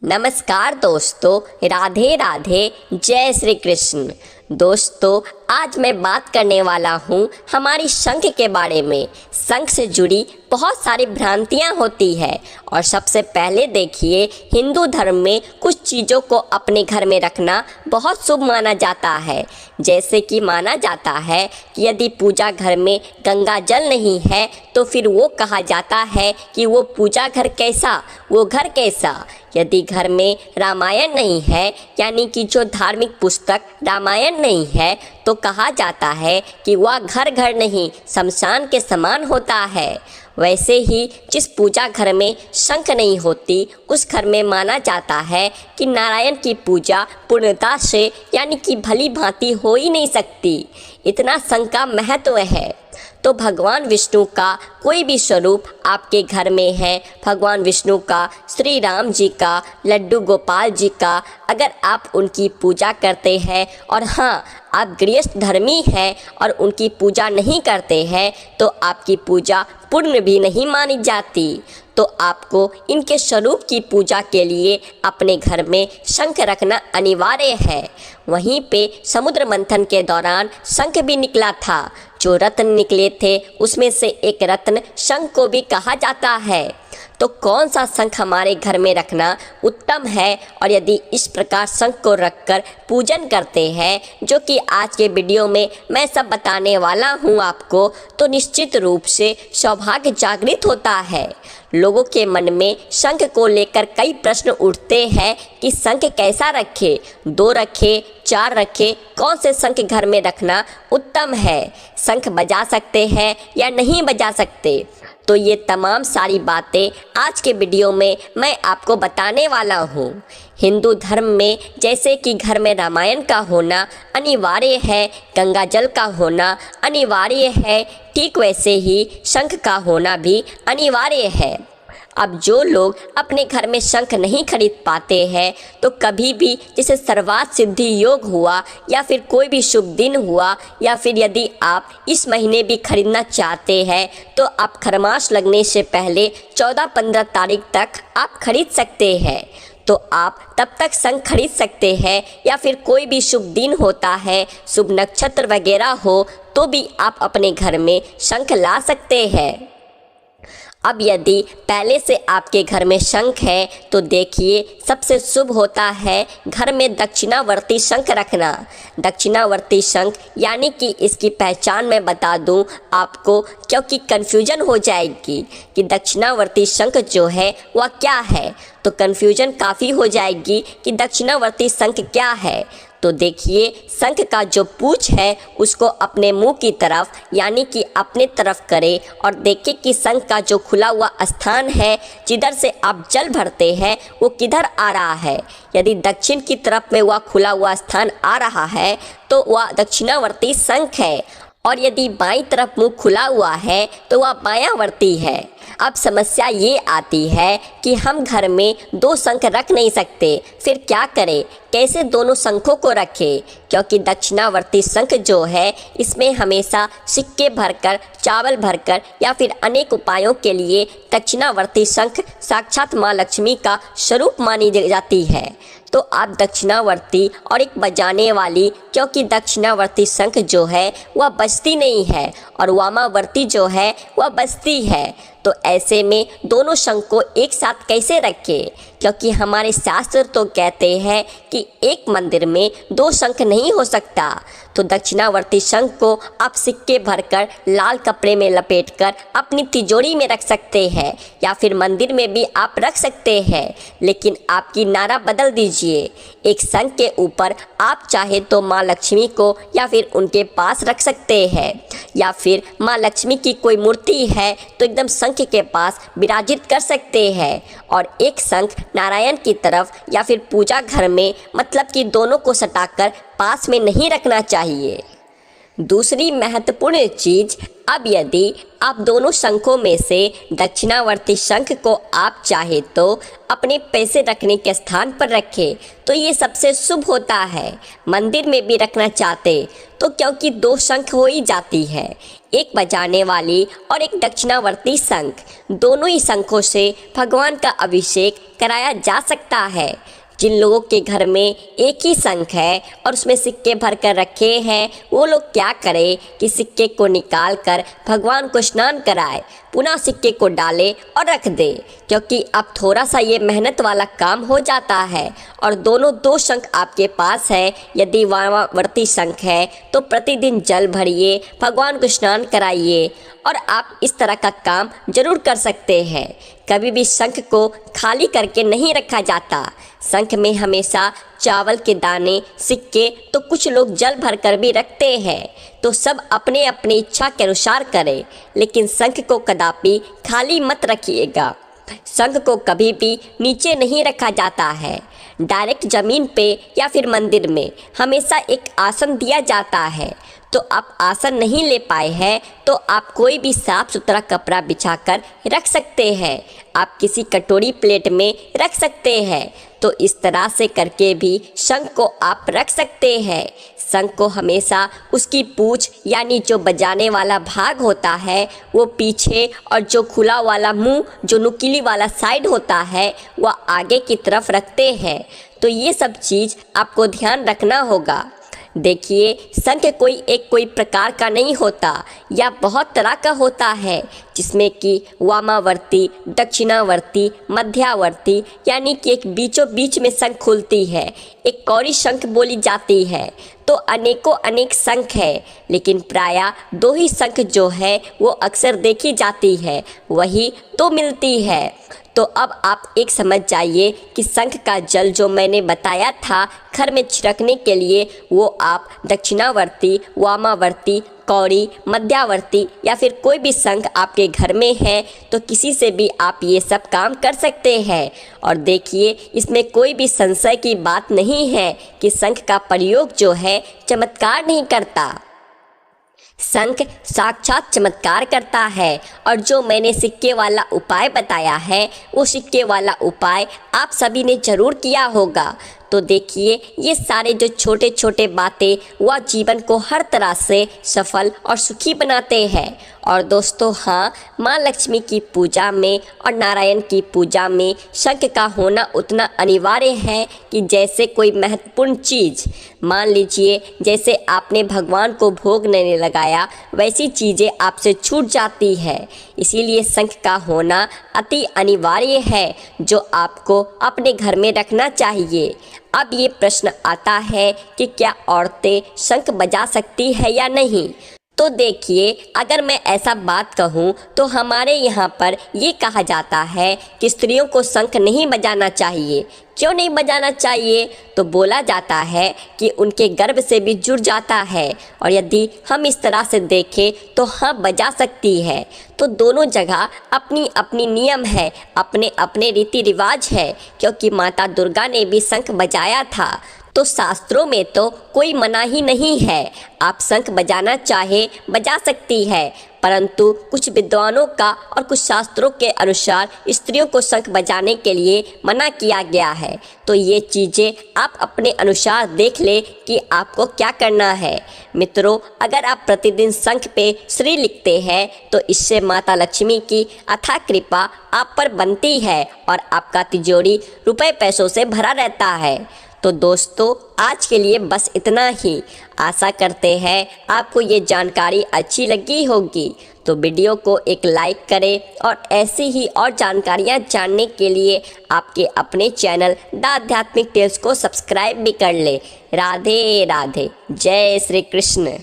नमस्कार दोस्तों, राधे राधे, जय श्री कृष्ण। दोस्तों, आज मैं बात करने वाला हूँ हमारी शंख के बारे में। शंख से जुड़ी बहुत सारी भ्रांतियाँ होती है और सबसे पहले देखिए, हिंदू धर्म में कुछ चीज़ों को अपने घर में रखना बहुत शुभ माना जाता है। जैसे कि माना जाता है कि यदि पूजा घर में गंगा जल नहीं है तो फिर वो कहा जाता है कि वो पूजा घर कैसा, वो घर कैसा। यदि घर में रामायण नहीं है, यानी कि जो धार्मिक पुस्तक रामायण नहीं है, तो कहा जाता है कि वह घर नहीं, शमशान के समान होता है। वैसे ही जिस पूजा घर में शंख नहीं होती, उस घर में माना जाता है कि नारायण की पूजा पूर्णता से, यानी कि भली भांति हो ही नहीं सकती। इतना शंख का महत्व है। तो भगवान विष्णु का कोई भी स्वरूप आपके घर में है, भगवान विष्णु का, श्री राम जी का, लड्डू गोपाल जी का, अगर आप उनकी पूजा करते हैं और हाँ, आप गृहस्थ धर्मी हैं और उनकी पूजा नहीं करते हैं, तो आपकी पूजा पूर्ण भी नहीं मानी जाती। तो आपको इनके स्वरूप की पूजा के लिए अपने घर में शंख रखना अनिवार्य है। वहीं पे समुद्र मंथन के दौरान शंख भी निकला था। जो रत्न निकले थे उसमें से एक रत्न शंख को भी कहा जाता है। तो कौन सा शंख हमारे घर में रखना उत्तम है, और यदि इस प्रकार शंख को रखकर पूजन करते हैं, जो कि आज के वीडियो में मैं सब बताने वाला हूँ आपको, तो निश्चित रूप से सौभाग्य जागृत होता है। लोगों के मन में शंख को लेकर कई प्रश्न उठते हैं कि शंख कैसा रखे, 2 रखे, 4 रखे, कौन से शंख घर में रखना उत्तम है, शंख बजा सकते हैं या नहीं बजा सकते। तो ये तमाम सारी बातें आज के वीडियो में मैं आपको बताने वाला हूँ। हिंदू धर्म में जैसे कि घर में रामायण का होना अनिवार्य है, गंगा जल का होना अनिवार्य है, ठीक वैसे ही शंख का होना भी अनिवार्य है। अब जो लोग अपने घर में शंख नहीं खरीद पाते हैं, तो कभी भी जैसे सर्वार्थ सिद्धि योग हुआ या फिर कोई भी शुभ दिन हुआ, या फिर यदि आप इस महीने भी खरीदना चाहते हैं, तो आप खरमास लगने से पहले 14-15 तारीख तक आप खरीद सकते हैं। तो आप तब तक शंख खरीद सकते हैं, या फिर कोई भी शुभ दिन होता है, शुभ नक्षत्र वगैरह हो, तो भी आप अपने घर में शंख ला सकते हैं। अब यदि पहले से आपके घर में शंख है, तो देखिए, सबसे शुभ होता है घर में दक्षिणावर्ती शंख रखना। दक्षिणावर्ती शंख, यानी कि इसकी पहचान मैं बता दूं आपको, क्योंकि कन्फ्यूजन हो जाएगी कि दक्षिणावर्ती शंख जो है वह क्या है, तो कन्फ्यूजन काफ़ी हो जाएगी कि दक्षिणावर्ती शंख क्या है। तो देखिए, शंख का जो पूंछ है उसको अपने मुंह की तरफ, यानी कि अपने तरफ करें और देखें कि शंख का जो खुला हुआ स्थान है, जिधर से आप जल भरते हैं, वो किधर आ रहा है। यदि दक्षिण की तरफ में वह खुला हुआ स्थान आ रहा है, तो वह दक्षिणावर्ती शंख है, और यदि बाईं तरफ मुंह खुला हुआ है, तो वह बायावर्ती है। अब समस्या ये आती है कि हम घर में 2 शंख रख नहीं सकते, फिर क्या करें, कैसे दोनों शंखों को रखें, क्योंकि दक्षिणावर्ती शंख जो है, इसमें हमेशा सिक्के भरकर, चावल भरकर या फिर अनेक उपायों के लिए दक्षिणावर्ती शंख साक्षात माँ लक्ष्मी का स्वरूप मानी जाती है। तो आप दक्षिणावर्ती और एक बजाने वाली, क्योंकि दक्षिणावर्ती शंख जो है वह बजती नहीं है और वामावर्ती जो है वह बजती है। तो ऐसे में दोनों शंख को एक साथ कैसे रखें, क्योंकि हमारे शास्त्र तो कहते हैं कि एक मंदिर में 2 शंख नहीं हो सकता। तो दक्षिणावर्ती शंख को आप सिक्के भरकर लाल कपड़े में लपेटकर अपनी तिजोरी में रख सकते हैं, या फिर मंदिर में भी आप रख सकते हैं। लेकिन आपकी नारा बदल दीजिए, एक शंख के ऊपर आप चाहे तो माँ लक्ष्मी को या फिर उनके पास रख सकते हैं, या फिर माँ लक्ष्मी की कोई मूर्ति है तो एकदम शंख के पास विराजित कर सकते हैं, और एक शंख नारायण की तरफ या फिर पूजा घर में, मतलब कि दोनों को सटाकर पास में नहीं रखना चाहिए। दूसरी महत्वपूर्ण चीज, अब यदि आप दोनों शंखों में से दक्षिणावर्ती शंख को आप चाहे तो अपने पैसे रखने के स्थान पर रखें तो ये सबसे शुभ होता है। मंदिर में भी रखना चाहते तो क्योंकि दो शंख हो ही जाती है, एक बजाने वाली और एक दक्षिणावर्ती शंख। दोनों ही शंखों से भगवान का अभिषेक कराया जा सकता है। जिन लोगों के घर में एक ही शंख है और उसमें सिक्के भर कर रखे हैं, वो लोग क्या करें कि सिक्के को निकाल कर भगवान को स्नान कराए, पुनः सिक्के को डाले और रख दे, क्योंकि अब थोड़ा सा ये मेहनत वाला काम हो जाता है। और दोनों दो शंख आपके पास है, यदि वामावर्ती शंख है तो प्रतिदिन जल भरिए, भगवान को स्नान कराइए और आप इस तरह का काम जरूर कर सकते हैं। कभी भी शंख को खाली करके नहीं रखा जाता। शंख में हमेशा चावल के दाने, सिक्के, तो कुछ लोग जल भरकर भी रखते हैं। तो सब अपने अपनी इच्छा के अनुसार करें, लेकिन शंख को कदापि खाली मत रखिएगा। शंख को कभी भी नीचे नहीं रखा जाता है, डायरेक्ट जमीन पे या फिर मंदिर में हमेशा एक आसन दिया जाता है। तो आप आसन नहीं ले पाए हैं तो आप कोई भी साफ सुथरा कपड़ा बिछाकर रख सकते हैं। आप किसी कटोरी प्लेट में रख सकते हैं। तो इस तरह से करके भी शंख को आप रख सकते हैं। शंख को हमेशा उसकी पूंछ यानी जो बजाने वाला भाग होता है वो पीछे, और जो खुला वाला मुंह, जो नुकीली वाला साइड होता है, वह आगे की तरफ रखते हैं। तो ये सब चीज़ आपको ध्यान रखना होगा। देखिए, शंख कोई प्रकार का नहीं होता, या बहुत तरह का होता है, जिसमें कि वामावर्ती, दक्षिणावर्ती, मध्यावर्ती, यानी कि एक बीचों बीच में शंख खुलती है, एक कौड़ी शंख बोली जाती है। तो अनेकों अनेक शंख है, लेकिन प्रायः दो ही शंख जो है वो अक्सर देखी जाती है, वही तो मिलती है। तो अब आप एक समझ जाइए कि शंख का जल जो मैंने बताया था घर में छिड़कने के लिए, वो आप दक्षिणावर्ती, वामावर्ती, कौड़ी, मध्यावर्ती या फिर कोई भी शंख आपके घर में है तो किसी से भी आप ये सब काम कर सकते हैं। और देखिए, इसमें कोई भी संशय की बात नहीं है कि शंख का प्रयोग जो है चमत्कार नहीं करता। शंख साक्षात चमत्कार करता है। और जो मैंने सिक्के वाला उपाय बताया है, वो सिक्के वाला उपाय आप सभी ने जरूर किया होगा। तो देखिए, ये सारे जो छोटे छोटे बातें वह जीवन को हर तरह से सफल और सुखी बनाते हैं। और दोस्तों, हाँ, माँ लक्ष्मी की पूजा में और नारायण की पूजा में शंख का होना उतना अनिवार्य है कि जैसे कोई महत्वपूर्ण चीज़, मान लीजिए जैसे आपने भगवान को भोग नहीं लगाया, वैसी चीज़ें आपसे छूट जाती है। इसीलिए शंख का होना अति अनिवार्य है, जो आपको अपने घर में रखना चाहिए। अब ये प्रश्न आता है कि क्या औरतें शंख बजा सकती है या नहीं। तो देखिए, अगर मैं ऐसा बात कहूँ तो हमारे यहाँ पर ये कहा जाता है कि स्त्रियों को शंख नहीं बजाना चाहिए। क्यों नहीं बजाना चाहिए? तो बोला जाता है कि उनके गर्भ से भी जुड़ जाता है। और यदि हम इस तरह से देखें तो हाँ, बजा सकती है। तो दोनों जगह अपनी अपनी नियम है, अपने अपने रीति रिवाज है, क्योंकि माता दुर्गा ने भी शंख बजाया था। तो शास्त्रों में तो कोई मना ही नहीं है, आप शंख बजाना चाहे बजा सकती है। परंतु कुछ विद्वानों का और कुछ शास्त्रों के अनुसार स्त्रियों को शंख बजाने के लिए मना किया गया है। तो ये चीज़ें आप अपने अनुसार देख ले कि आपको क्या करना है। मित्रों, अगर आप प्रतिदिन शंख पे श्री लिखते हैं तो इससे माता लक्ष्मी की अथाह कृपा आप पर बनती है और आपका तिजोरी रुपए पैसों से भरा रहता है। तो दोस्तों, आज के लिए बस इतना ही। आशा करते हैं आपको ये जानकारी अच्छी लगी होगी। तो वीडियो को एक लाइक करें और ऐसी ही और जानकारियाँ जानने के लिए आपके अपने चैनल द आध्यात्मिक टेल्स को सब्सक्राइब भी कर ले। राधे राधे, जय श्री कृष्ण।